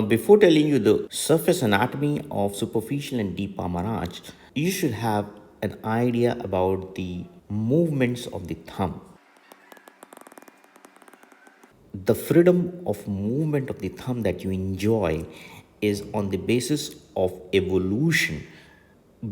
before telling you the surface anatomy of superficial and deep palmar arch, you should have an idea about the movements of the thumb. The freedom of movement of the thumb that you enjoy is on the basis of evolution,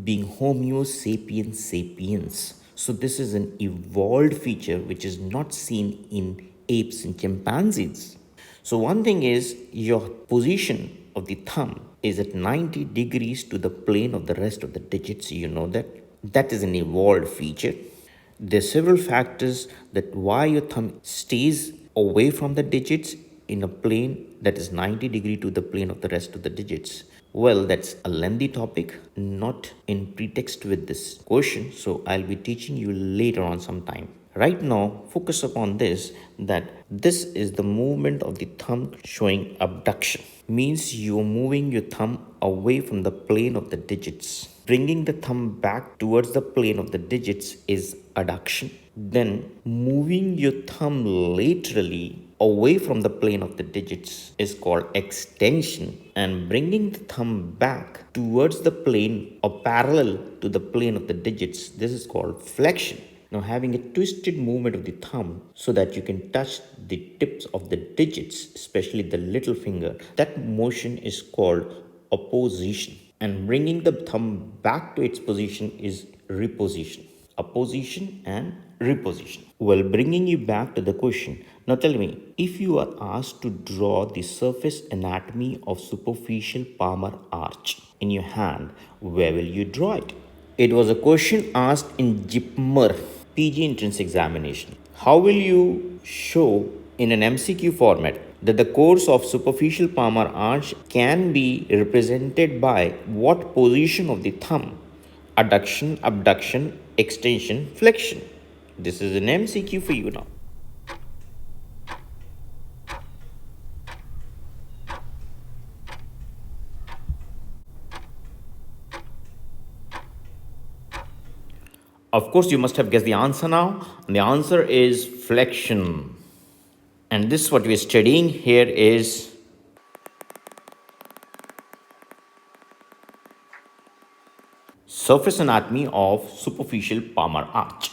being Homo sapiens sapiens. So, this is an evolved feature which is not seen in apes and chimpanzees. So, one thing is your position of the thumb is at 90 degrees to the plane of the rest of the digits. You know that. That is an evolved feature. There are several factors that why your thumb stays away from the digits in a plane that is 90 degree to the plane of the rest of the digits. Well, that's a lengthy topic, not in pretext with this question, so I'll be teaching you later on sometime. Right now, focus upon this, that this is the movement of the thumb showing abduction. Means you're moving your thumb away from the plane of the digits. Bringing the thumb back towards the plane of the digits is adduction. Then moving your thumb laterally away from the plane of the digits is called extension, and bringing the thumb back towards the plane or parallel to the plane of the digits, this is called flexion. Now, having a twisted movement of the thumb so that you can touch the tips of the digits, especially the little finger, that motion is called opposition. And bringing the thumb back to its position is reposition. Opposition and reposition. Well, bringing you back to the question, now tell me, if you are asked to draw the surface anatomy of superficial palmar arch in your hand, where will you draw it? It was a question asked in JIPMER PG entrance examination. How will you show in an MCQ format that the course of superficial palmar arch can be represented by what position of the thumb? Adduction, abduction, extension, flexion. This is an MCQ for you now. Of course, you must have guessed the answer now. And the answer is flexion. And this what we are studying here is surface anatomy of superficial palmar arch.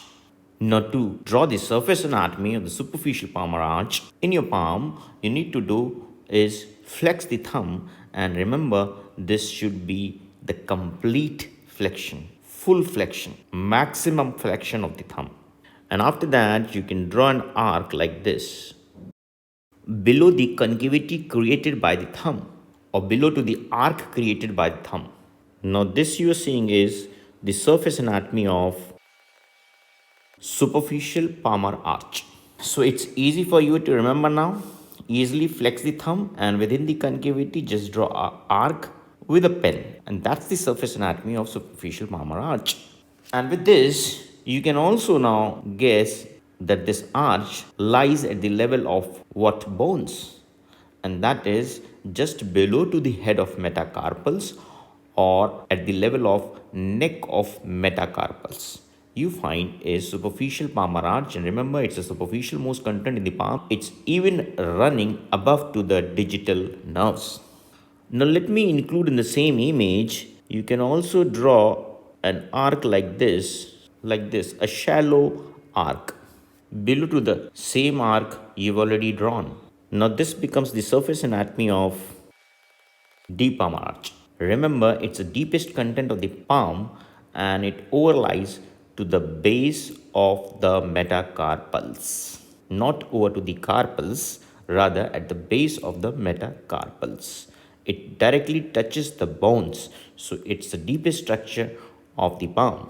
Now, to draw the surface anatomy of the superficial palmar arch in your palm, you need to do is flex the thumb, and remember this should be the complete flexion, full flexion, maximum flexion of the thumb. And after that, you can draw an arc like this below the concavity created by the thumb or below to the arc created by the thumb. Now, this you are seeing is the surface anatomy of superficial palmar arch. So it's easy for you to remember now. Easily flex the thumb, and within the concavity just draw an arc with a pen, and that's the surface anatomy of superficial palmar arch. And with this, you can also now guess that this arch lies at the level of what bones, and that is just below to the head of metacarpals or at the level of neck of metacarpals. You find a superficial palmar arch, and remember it's a superficial most content in the palm. It's even running above to the digital nerves. Now let me include in the same image, you can also draw an arc like this, a shallow arc below to the same arc you've already drawn. Now this becomes the surface anatomy of deep palm arch. Remember, it's the deepest content of the palm, and it overlies to the base of the metacarpals, not over to the carpals, rather at the base of the metacarpals. It directly touches the bones, so it's the deepest structure of the palm.